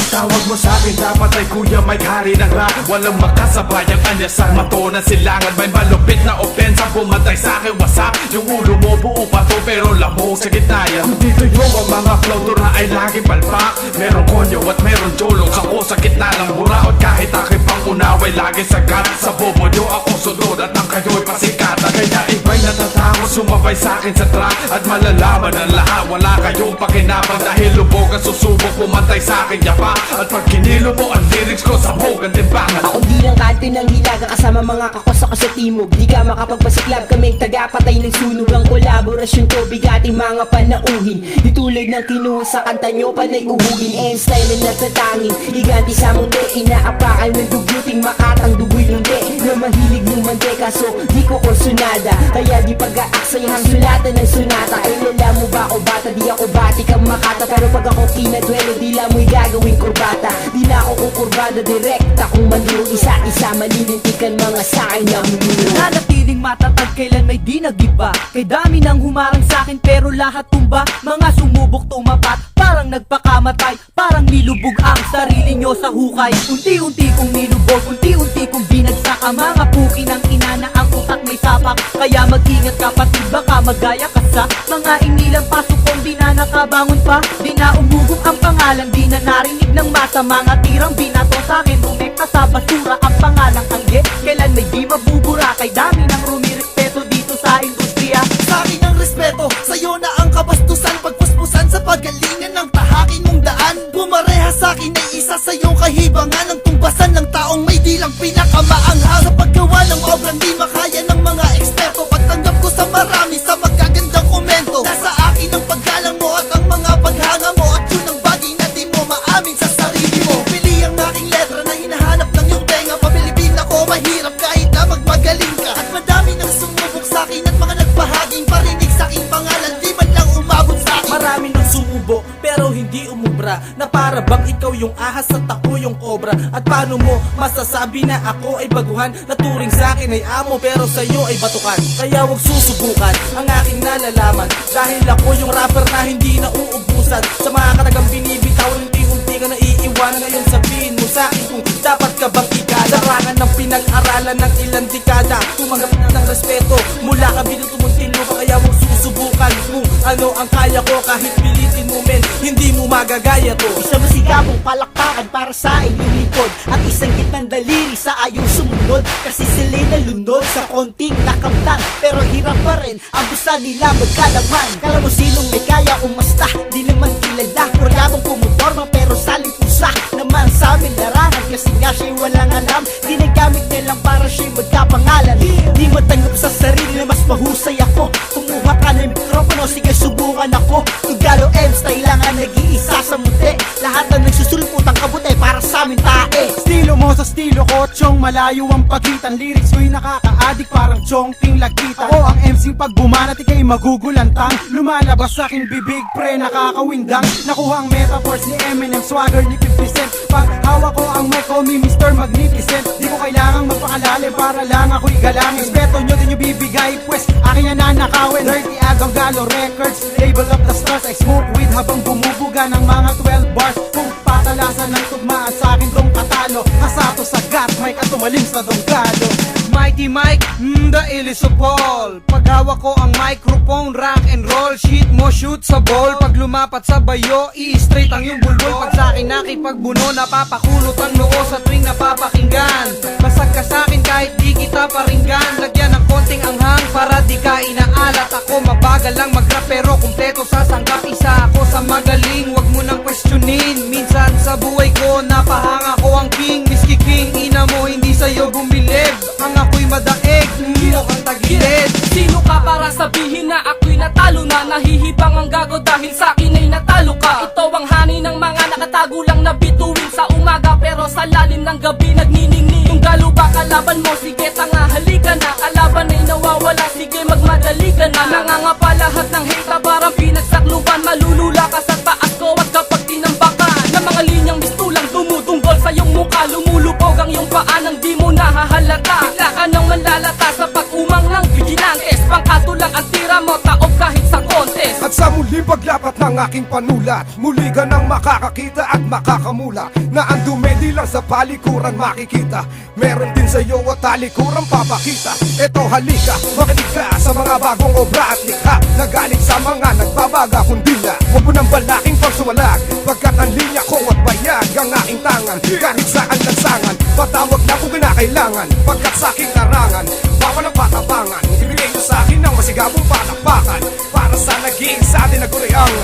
Tawag mo sa'kin dapat ay Kuya Mike, hari ng rap. Walang makasabay ang anyasan, mato ng silangan. May malupit na opensa, pumatay sa'kin wasak. Yung ulo mo buo pa to pero lamog sa gitna yan. Kung dito yung mga flow na ay lagi palpak. Meron konyo at meron jolong, ako sa gitna ng buraot. Kahit aking pangunaway lagi sagat. Sa bobo nyo ako sunod at ang kayo'y pasikatan. Kaya iba'y natatakot sumabay sa'kin sa track. At malalaman ang lahat, wala kayong pakinabang. Dahil lubog ang susubok, pumatay sa'kin yapa. At pag kinilo mo ang lyrics ko, sabog ang timbangan. Ako di lang kanto ng hilaga kasama mga kakosa ko sa timog. Di ka makapagpasiklab, kaming tagapatay ng sunog. Ang kolaborasyon ko, bigating mga panauhin. Di tulad ng kinuha sa kanta nyo, panay uhugin. M-style na natatangin, iganti sa mundi. Inaapakan ng dugyuting makatang dugoy lundi. Na mahilig lumante, kaso di ko kursunada. Kaya di pag-aaksayahang sulatan ng sunata. Ilala mo ba ako bata, di ako bati kang makata. Pero pag ako kinadwelo, di lang mo'y gagawin kurbata. Di na ako kukurbada, direkta kung mandirong isa-isa. Malilintikan mga sa'kin na humulong. Nanatiling matatag, kailan may di nag-iba. Kay dami nang humarang sa'kin pero lahat tumba. Mga sumubok tumapat, parang nagpakamatay. Parang nilubog ang sarili nyo sa hukay. Unti-unti kong nilubog, unti-unti kong binagsak. Ang mga puki ng ina na ang utak may sapak. Kaya mag-ingat kapatid, baka magaya ka sa mga inilang pasok kong di na nakabangon pa. Di na umugong ang pangalan, di na narinig ng masa. Mga tirang binato sa'kin, rumekta sa basura ang pangalang angge. Kailan may di mabubura, kay dami ng rumirespeto dito sa industriya. Sa'kin ang respeto, sa'yo na ang kabastusan. Pagpuspusan sa pagalingan ng tahakin mong daan. Bumareha sa'kin ay isa sa iyong kahibangan. Ang tumbasan ng taong may dilang pinakamaanghang. Sa paggawa ng obrang di makaya ng mga eksperto. Pagtanggap ko sa marami sa magagandang komento. Nasa akin ang paggalang mo at ang mga paghanga mo. At yun ang bagay na di mo maamin sa sarili mo. Pili ang aking letra na hinahanap ng iyong tenga. Pabilibin ako mahirap kahit na magmagaling ka. At madami nang sumubok sa'kin at mga nagpahaging parinig sa'king pangalan. Di man lang umabot sa'kin. Marami nang sumubo pero hindi umubra. Na para bang ikaw yung ahas at ako yung kobra. At paano mo masasabi na ako ay baguhan? Naturing sa'kin ay amo pero sa'yo ay batukan. Kaya wag susubukan ang aking nalalaman. Dahil ako yung rapper na hindi na uubusan. Sa mga katagang binibitaw, unti-unti ka naiiwanan. Ngayon sabihin mo sa'kin kung dapat ka bang ikada. Larangan ng pinag-aralan ng ilang dekada. Tumanggap na ng respeto mula ka binutumuntin mo. Kaya wag susubukan kung ano ang kaya ko. Kahit pilitin mo men, hindi mo magagaya to. Isang masigabong palakpakan para sa inyong likod. At isang gitnang daliri sa ayong sumunod. Kasi sila'y nalunod sa konting nakamtan. Pero hirap pa rin ang busa nila magkalaman. Kala mo sinong may kaya umasta, di naman kilala. Wala mong pumuporma pero saling pusa naman sa amin larangan. Kasi nga siya'y walang alam, ginagamit nilang para siya'y magkapangalan. Di matanggap sa sarili na mas mahusay ako. Kumuha ka ng mikropono, sige subukan ako. Tugalo M-style lang ang nag-iisa sa muti. Lahat na nagsusulpot ang kabuti para sa amin tae. Estilo mo sa estilo ko, tiyong malayo ang pagitan. Lyrics ko'y nakaka-addict parang chongking lagitan. Ako ang MC pag bumanat ika'y magugulantang. Lumalabas sa aking bibig pre nakakawindang. Nakuha ang metaphors ni Eminem, swagger ni 50 Cent. Pag hawak ko ang mic, call me Mr. Magnificent. Di ko kailangang magpakalalim para lang ako'y galangin. Respeto nyo din yung bibigay, pues aking nananakawin. Dirty Agong Galo Records, label of the stars. I smoke weed habang bumubuga ng mga 12 bars. Kung patalasan ng tugmaan sa akin tong katalo. Kasato sa gat, mic at tumalim sa donggalo. Mighty Mike, the illis of Paul. Paghawak ko ang microphone, rock and roll. Shit mo shoot sa ball. Pag lumapat sa bayo, i-straight ang yung bulbul. Pag sa'kin nakipagbuno, napapakulot ang noo sa tuwing napapakinggan. Basag ka sa'kin kahit di kita paringgan. Lagyan ng konting anghang para di ka inaalat. Ako mabagal lang mag-rap pero kumpleto sa sangkap. Isa ako sa magaling, wag mo nang questionin. Minsan sa buhay ko, napahanga ko ang king. Miski king, ina mo hindi sa'yo bumilib. Ang ako'y madaig, mukhang tagilid. Sino ka para sabihin na ako'y natalo na? Nahihibang ang gago dahil sa'kin ay natalo ka. Ito ang hani ng mga nakatago lang na bituin sa umaga pero sa lalim ng gabi nagniningning. Yung galo ba kalaban mo? Sige tanga halika na. Kalaban ay nawawala, sige magmadali ka na. Nangangapa lahat ng hate parang pinagsakluban. Malulula ka sa taas ko at kapag tinambakan ng mga linyang mistulang dumutunggol sa iyong mukha. Lumulubog ang iyong paa nang di mo nahahalata. Bigla ka nang manlalata sa pag-umang ng vigilantes. Pangkato lang ang tira mo, taob kahit sa kontes. At sa mula Muli paglapat ng aking panulat, muli ka nang makakakita at makakamula, na ang dumi di lang sa palikuran makikita, meron din sa'yo at talikuran papakita. Eto halika, makinig ka sa mga bagong obra at likha, na galing sa mga nagbabaga kundila. Huwag mo nang balaking pagsuwalag, pagkat ang linya ko at bayag ang aking tangan. Kahit saan lansangan, patawag na kung kinakailangan, pagkat sa aking larangan, bawal ang patapangan. Ibigay mo sa akin ng masigabong palakpakan, para sa naging sa atin na guriang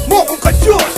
mo kung kadyot.